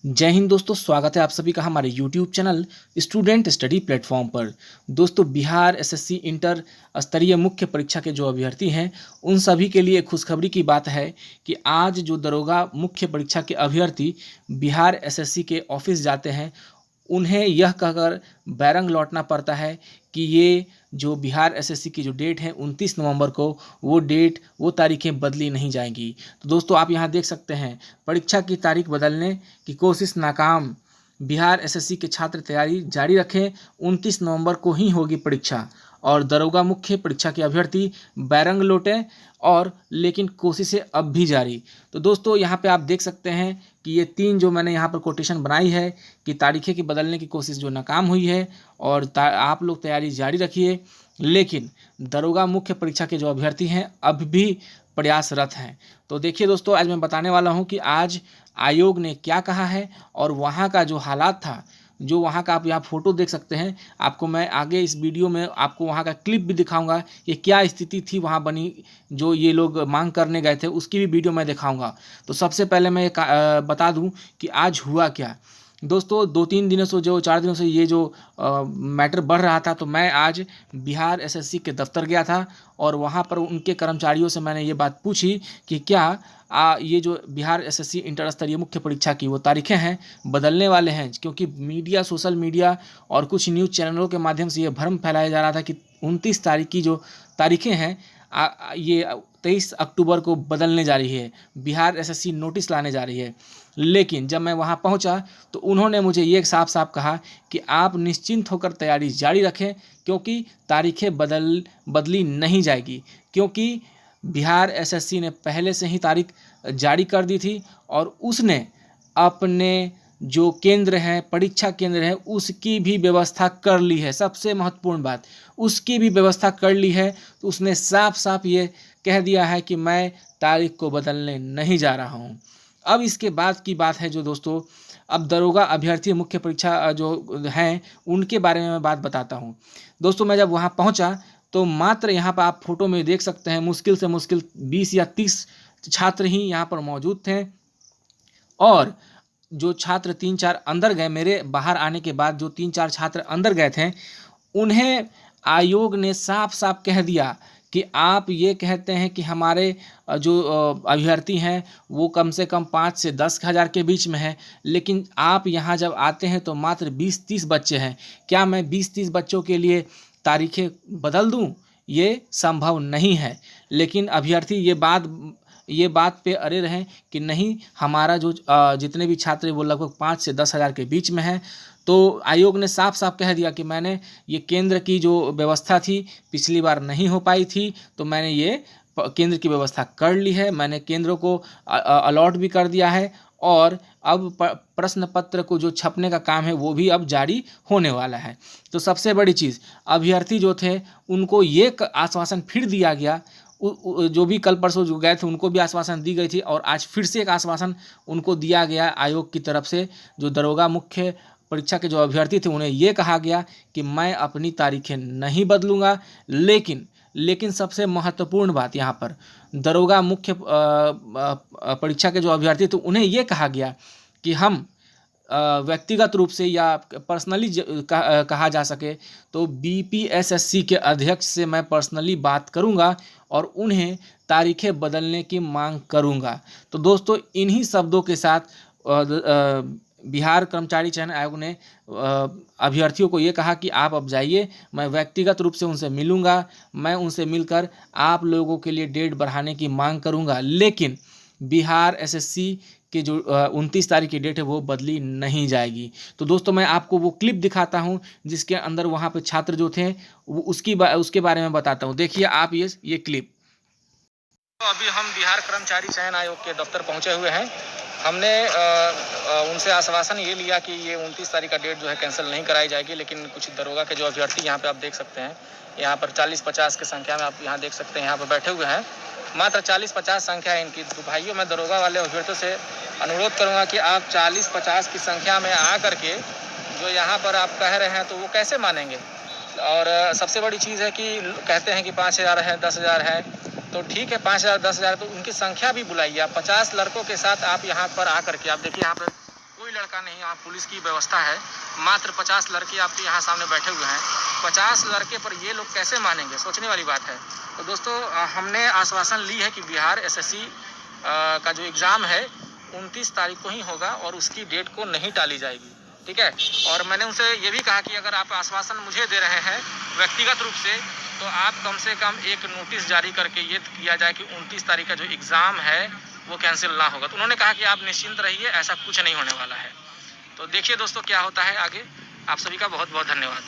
जय हिंद दोस्तों, स्वागत है आप सभी का हमारे YouTube channel student study platform पर। दोस्तों, बिहार एसएससी इंटर स्तरीय मुख्य परीक्षा के जो अभ्यर्थी हैं उन सभी के लिए खुशखबरी की बात है कि आज जो दरोगा मुख्य परीक्षा के अभ्यर्थी बिहार एसएससी के ऑफिस जाते हैं उन्हें यह कहकर बैरंग लौटना पड़ता है कि ये जो बिहार एसएससी की जो डेट है 29 नवंबर को वो तारीखें बदली नहीं जाएंगी। तो दोस्तों, आप यहाँ देख सकते हैं परीक्षा की तारीख बदलने की कोशिश नाकाम। बिहार एसएससी के छात्र तैयारी जारी रखें, 29 नवंबर को ही होगी परीक्षा और दरोगा मुख्य परीक्षा के अभ्यर्थी बैरंग लौटे और लेकिन कोशिशें अब भी जारी। तो दोस्तों, यहाँ पे आप देख सकते हैं कि ये तीन जो मैंने यहाँ पर कोटेशन बनाई है कि तारीखें की बदलने की कोशिश जो नाकाम हुई है और आप लोग तैयारी जारी रखिए, लेकिन दरोगा मुख्य परीक्षा के जो अभ्यर्थी हैं अब भी प्रयासरत हैं। तो देखिए दोस्तों, आज मैं बताने वाला हूँ कि आज आयोग ने क्या कहा है और वहाँ का जो हालात था, जो वहाँ का आप यहाँ फ़ोटो देख सकते हैं। आपको मैं आगे इस वीडियो में आपको वहाँ का क्लिप भी दिखाऊंगा कि क्या स्थिति थी वहाँ बनी, जो ये लोग मांग करने गए थे उसकी भी वीडियो मैं दिखाऊंगा। तो सबसे पहले मैं बता दूं कि आज हुआ क्या। दोस्तों, 2-3 दिनों से जो 4 दिनों से ये जो मैटर बढ़ रहा था, तो मैं आज बिहार एसएससी के दफ्तर गया था और वहाँ पर उनके कर्मचारियों से मैंने ये बात पूछी कि क्या ये जो बिहार एसएससी इंटर स्तरीय मुख्य परीक्षा की वो तारीखें हैं बदलने वाले हैं, क्योंकि मीडिया, सोशल मीडिया और कुछ न्यूज़ चैनलों के माध्यम से ये भ्रम फैलाया जा रहा था कि 29 तारीख की जो तारीखें हैं ये 23 अक्टूबर को बदलने जा रही है, बिहार एसएससी नोटिस लाने जा रही है। लेकिन जब मैं वहाँ पहुँचा तो उन्होंने मुझे ये साफ साफ कहा कि आप निश्चिंत होकर तैयारी जारी रखें, क्योंकि तारीखें बदली नहीं जाएगी, क्योंकि बिहार एसएससी ने पहले से ही तारीख जारी कर दी थी और उसने अपने जो केंद्र हैं, परीक्षा केंद्र हैं, उसकी भी व्यवस्था कर ली है। सबसे महत्वपूर्ण बात, उसकी भी व्यवस्था कर ली है। तो उसने साफ साफ ये कह दिया है कि मैं तारीख को बदलने नहीं जा रहा हूँ। अब इसके बाद की बात है जो दोस्तों, अब दरोगा अभ्यर्थी मुख्य परीक्षा जो हैं उनके बारे में मैं बात बताता हूँ। दोस्तों, मैं जब वहाँ पहुँचा तो मात्र यहाँ पर आप फोटो में देख सकते हैं मुश्किल से मुश्किल 20 या 30 छात्र ही यहाँ पर मौजूद थे और जो छात्र 3-4 अंदर गए, मेरे बाहर आने के बाद जो 3-4 छात्र अंदर गए थे, उन्हें आयोग ने साफ साफ कह दिया कि आप ये कहते हैं कि हमारे जो अभ्यर्थी हैं वो कम से कम 5 से 10 हज़ार के बीच में है, लेकिन आप यहाँ जब आते हैं तो मात्र 20-30 बच्चे हैं। क्या मैं 20-30 बच्चों के लिए तारीखें बदल दूं? ये संभव नहीं है। लेकिन अभ्यर्थी ये बात पे अड़े रहें कि नहीं, हमारा जो जितने भी छात्र वो लगभग 5 से 10 हज़ार के बीच में है। तो आयोग ने साफ साफ कह दिया कि मैंने ये केंद्र की जो व्यवस्था थी पिछली बार नहीं हो पाई थी, तो मैंने ये केंद्र की व्यवस्था कर ली है। मैंने केंद्रों को अलॉट भी कर दिया है और अब प्रश्न पत्र को जो छपने का काम है वो भी अब जारी होने वाला है। तो सबसे बड़ी चीज़, अभ्यर्थी जो थे उनको ये आश्वासन फिर दिया गया, जो भी कल परसों जो गए थे उनको भी आश्वासन दी गई थी और आज फिर से एक आश्वासन उनको दिया गया आयोग की तरफ से। जो दरोगा मुख्य परीक्षा के जो अभ्यर्थी थे उन्हें ये कहा गया कि मैं अपनी तारीखें नहीं बदलूंगा, लेकिन सबसे महत्वपूर्ण बात यहाँ पर, दरोगा मुख्य परीक्षा के जो अभ्यर्थी थे उन्हें ये कहा गया कि हम व्यक्तिगत रूप से या पर्सनली कहा जा सके तो बीपीएसएससी के अध्यक्ष से मैं पर्सनली बात करूंगा और उन्हें तारीखें बदलने की मांग करूंगा। तो दोस्तों, इन्हीं शब्दों के साथ बिहार कर्मचारी चयन आयोग ने अभ्यर्थियों को ये कहा कि आप अब जाइए, मैं व्यक्तिगत रूप से उनसे मिलूंगा, मैं उनसे मिलकर आप लोगों के लिए डेट बढ़ाने की मांग करूंगा, लेकिन बिहार एसएससी कि जो 29 तारीख की डेट है वो बदली नहीं जाएगी। तो दोस्तों, मैं आपको वो क्लिप दिखाता हूँ जिसके अंदर वहाँ पे छात्र जो थे वो उसके बारे में बताता हूँ। देखिए आप ये क्लिप। तो अभी हम बिहार कर्मचारी चयन आयोग के दफ्तर पहुंचे हुए हैं। हमने उनसे आश्वासन ये लिया कि ये 29 तारीख का डेट जो है कैंसिल नहीं कराई जाएगी, लेकिन कुछ दरोगा के जो अभ्यर्थी यहाँ पे आप देख सकते हैं, यहाँ पर 40-50 की संख्या में आप यहाँ देख सकते हैं यहाँ पर बैठे हुए हैं। मात्र 40-50 संख्या है इनकी। तो भाइयों, मैं दरोगा वाले अभ्यर्थियों से अनुरोध करूँगा कि आप 40-50 की संख्या में आ करके जो यहाँ पर आप कह रहे हैं तो वो कैसे मानेंगे। और सबसे बड़ी चीज़ है कि कहते हैं कि 5,000 है, 10,000 है, तो ठीक है 5,000 10,000, तो उनकी संख्या भी बुलाइए। आप 50 लड़कों के साथ आप यहाँ पर आकर के आप देखिए यहाँ पर कोई लड़का नहीं, यहाँ पुलिस की व्यवस्था है। मात्र 50 लड़के आपके यहाँ सामने बैठे हुए हैं। 50 लड़के पर ये लोग कैसे मानेंगे, सोचने वाली बात है। तो दोस्तों हमने आश्वासन ली है कि बिहार एसएससी का जो एग्ज़ाम है 29 तारीख को ही होगा और उसकी डेट को नहीं टाली जाएगी, ठीक है। और मैंने उनसे ये भी कहा कि अगर आप आश्वासन मुझे दे रहे हैं व्यक्तिगत रूप से, तो आप कम से कम एक नोटिस जारी करके ये किया जाए कि 29 तारीख का जो एग्ज़ाम है वो कैंसिल ना होगा। तो उन्होंने कहा कि आप निश्चिंत रहिए, ऐसा कुछ नहीं होने वाला है। तो देखिए दोस्तों क्या होता है आगे। आप सभी का बहुत बहुत धन्यवाद।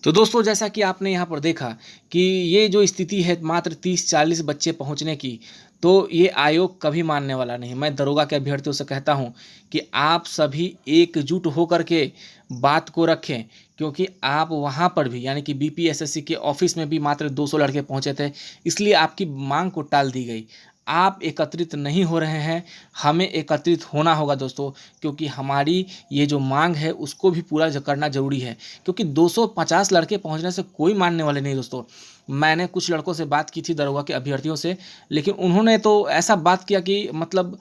तो दोस्तों जैसा कि आपने यहाँ पर देखा कि ये जो स्थिति है मात्र 30-40 बच्चे पहुँचने की, तो ये आयोग कभी मानने वाला नहीं। मैं दरोगा के अभ्यर्थियों से कहता हूँ कि आप सभी एकजुट होकर के बात को रखें, क्योंकि आप वहाँ पर भी यानी कि बीपीएसएससी के ऑफिस में भी मात्र 200 लड़के पहुँचे थे, इसलिए आपकी मांग को टाल दी गई। आप एकत्रित नहीं हो रहे हैं, हमें एकत्रित होना होगा दोस्तों, क्योंकि हमारी ये जो मांग है उसको भी पूरा करना ज़रूरी है, क्योंकि 250 लड़के पहुंचने से कोई मानने वाले नहीं दोस्तों। मैंने कुछ लड़कों से बात की थी दरोगा के अभ्यर्थियों से, लेकिन उन्होंने तो ऐसा बात किया कि मतलब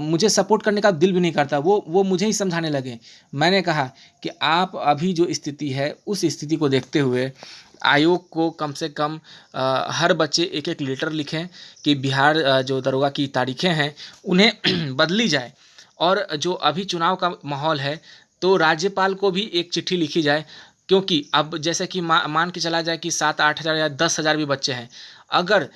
मुझे सपोर्ट करने का दिल भी नहीं करता, वो मुझे ही समझाने लगे। मैंने कहा कि आप अभी जो स्थिति है उस स्थिति को देखते हुए आयोग को कम से कम हर बच्चे एक एक लेटर लिखें कि बिहार जो दरोगा की तारीखें हैं उन्हें बदली जाए, और जो अभी चुनाव का माहौल है तो राज्यपाल को भी एक चिट्ठी लिखी जाए, क्योंकि अब जैसे कि मान के चला जाए कि 7-8 हज़ार या 10 हज़ार भी बच्चे हैं, अगर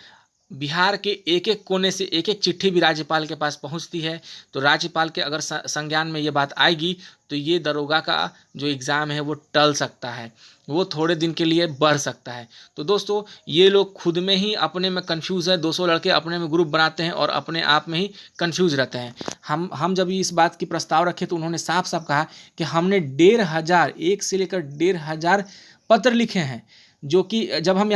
बिहार के एक एक कोने से एक एक चिट्ठी भी राज्यपाल के पास पहुंचती है तो राज्यपाल के अगर संज्ञान में ये बात आएगी तो ये दरोगा का जो एग्ज़ाम है वो टल सकता है, वो थोड़े दिन के लिए बढ़ सकता है। तो दोस्तों ये लोग खुद में ही अपने में कंफ्यूज है, 200 लड़के अपने में ग्रुप बनाते हैं और अपने आप में ही कंफ्यूज रहते हैं। हम जब इस बात की प्रस्ताव रखे तो उन्होंने साफ साफ कहा कि हमने 1,500 एक से लेकर 1,500 पत्र लिखे हैं, जो कि जब हम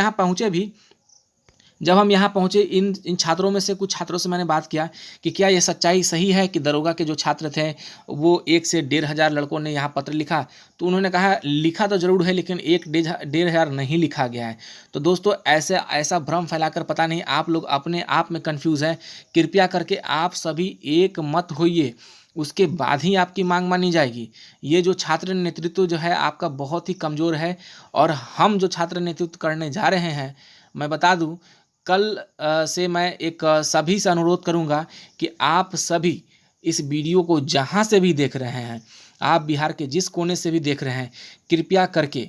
यहाँ पहुँचे इन छात्रों में से कुछ छात्रों से मैंने बात किया कि क्या ये सच्चाई सही है कि दरोगा के जो छात्र थे वो 1 से 1,500 लड़कों ने यहाँ पत्र लिखा। तो उन्होंने कहा लिखा तो ज़रूर है, लेकिन 1,500 नहीं लिखा गया है। तो दोस्तों ऐसा भ्रम फैलाकर पता नहीं आप लोग अपने आप में कन्फ्यूज़ हैं। कृपया करके आप सभी एक मत होइए, उसके बाद ही आपकी मांग मानी जाएगी। ये जो छात्र नेतृत्व जो है आपका बहुत ही कमज़ोर है, और हम जो छात्र नेतृत्व करने जा रहे हैं, मैं बता दूं कल से मैं एक सभी से अनुरोध करूंगा कि आप सभी इस वीडियो को जहां से भी देख रहे हैं, आप बिहार के जिस कोने से भी देख रहे हैं, कृपया करके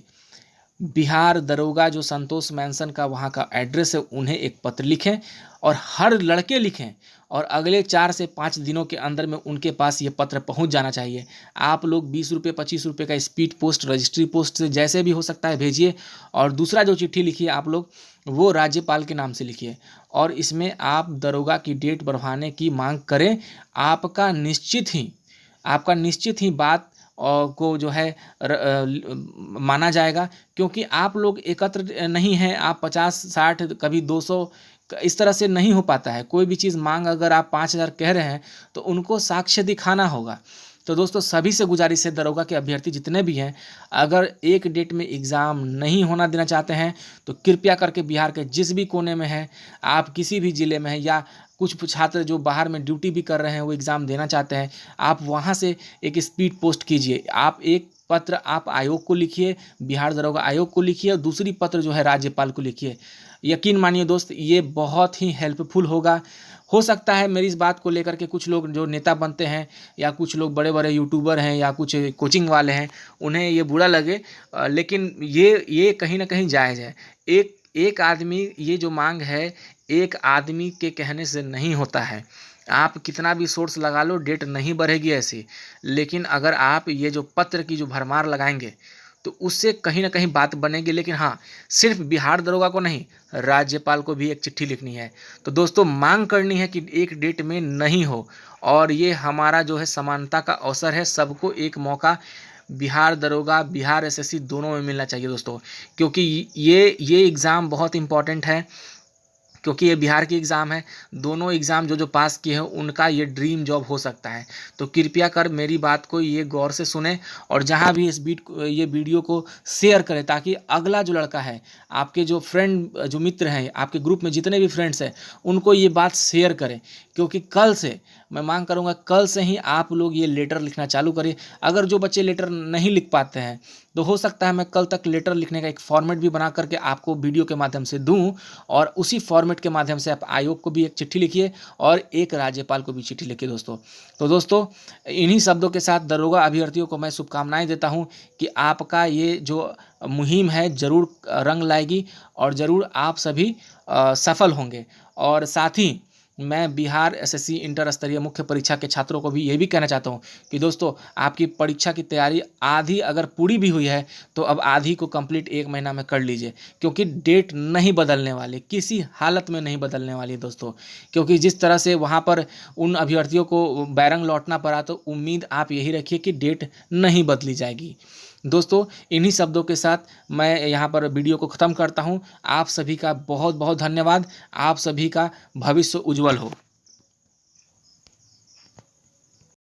बिहार दरोगा जो संतोष मैंसन का वहाँ का एड्रेस है उन्हें एक पत्र लिखें, और हर लड़के लिखें, और अगले 4 से 5 दिनों के अंदर में उनके पास ये पत्र पहुंच जाना चाहिए। आप लोग 20 रुपये 25 रुपये का स्पीड पोस्ट रजिस्ट्री पोस्ट से जैसे भी हो सकता है भेजिए, और दूसरा जो चिट्ठी लिखिए आप लोग वो राज्यपाल के नाम से लिखिए, और इसमें आप दरोगा की डेट बढ़वाने की मांग करें। आपका निश्चित ही बात को जो है माना जाएगा, क्योंकि आप लोग एकत्र नहीं हैं। आप 50-60 कभी 200 इस तरह से नहीं हो पाता है। कोई भी चीज़ मांग अगर आप 5,000 कह रहे हैं तो उनको साक्ष्य दिखाना होगा। तो दोस्तों सभी से गुजारिश है, दरोगा के अभ्यर्थी जितने भी हैं, अगर एक डेट में एग्ज़ाम नहीं होना देना चाहते हैं तो कृपया करके बिहार के जिस भी कोने में हैं, आप किसी भी ज़िले में हैं, या कुछ छात्र जो बाहर में ड्यूटी भी कर रहे हैं वो एग्ज़ाम देना चाहते हैं, आप वहाँ से एक स्पीड पोस्ट कीजिए। आप एक पत्र आप आयोग को लिखिए, बिहार दरोगा आयोग को लिखिए, और दूसरी पत्र जो है राज्यपाल को लिखिए। यकीन मानिए दोस्त, ये बहुत ही हेल्पफुल होगा। हो सकता है मेरी इस बात को लेकर के कुछ लोग जो नेता बनते हैं, या कुछ लोग बड़े बड़े यूट्यूबर हैं, या कुछ कोचिंग वाले हैं, उन्हें ये बुरा लगे, लेकिन ये कहीं ना कहीं जायज़ है। एक आदमी, ये जो मांग है एक आदमी के कहने से नहीं होता है। आप कितना भी सोर्स लगा लो, डेट नहीं बढ़ेगी ऐसी। लेकिन अगर आप ये जो पत्र की जो भरमार लगाएंगे तो उससे कहीं ना कहीं बात बनेगी। लेकिन हाँ, सिर्फ बिहार दरोगा को नहीं, राज्यपाल को भी एक चिट्ठी लिखनी है। तो दोस्तों मांग करनी है कि एक डेट में नहीं हो, और ये हमारा जो है समानता का अवसर है। सबको एक मौका बिहार दरोगा, बिहार एसएससी दोनों में मिलना चाहिए दोस्तों, क्योंकि ये एग्ज़ाम बहुत इंपॉर्टेंट है, क्योंकि ये बिहार की एग्ज़ाम है। दोनों एग्ज़ाम जो पास किए हैं उनका ये ड्रीम जॉब हो सकता है। तो कृपया कर मेरी बात को ये गौर से सुने, और जहाँ भी ये वीडियो को शेयर करें, ताकि अगला जो लड़का है, आपके जो फ्रेंड जो मित्र हैं, आपके ग्रुप में जितने भी फ्रेंड्स हैं, उनको ये बात शेयर करें, क्योंकि कल से मैं मांग करूँगा कल से ही आप लोग ये लेटर लिखना चालू करें। अगर जो बच्चे लेटर नहीं लिख पाते हैं तो हो सकता है मैं कल तक लेटर लिखने का एक फॉर्मेट भी बना करके आपको वीडियो के माध्यम से दूं, और उसी फॉर्मेट के माध्यम से आप आयोग को भी एक चिट्ठी लिखिए और एक राज्यपाल को भी चिट्ठी लिखिए दोस्तों। तो दोस्तों, इन्हीं शब्दों के साथ दरोगा अभ्यर्थियों को मैं शुभकामनाएं देता हूं कि आपका ये जो मुहिम है ज़रूर रंग लाएगी और ज़रूर आप सभी सफल होंगे। और साथ ही मैं बिहार एसएससी इंटर स्तरीय मुख्य परीक्षा के छात्रों को भी ये भी कहना चाहता हूँ कि दोस्तों, आपकी परीक्षा की तैयारी आधी अगर पूरी भी हुई है तो अब आधी को कंप्लीट 1 महीना में कर लीजिए, क्योंकि डेट नहीं बदलने वाली, किसी हालत में नहीं बदलने वाली है दोस्तों। क्योंकि जिस तरह से वहाँ पर उन अभ्यर्थियों को बैरंग लौटना पड़ा, तो उम्मीद आप यही रखिए कि डेट नहीं बदली जाएगी। दोस्तों, इन्हीं शब्दों के साथ मैं यहाँ पर वीडियो को ख़त्म करता हूँ। आप सभी का बहुत बहुत धन्यवाद। आप सभी का भविष्य उज्जवल हो।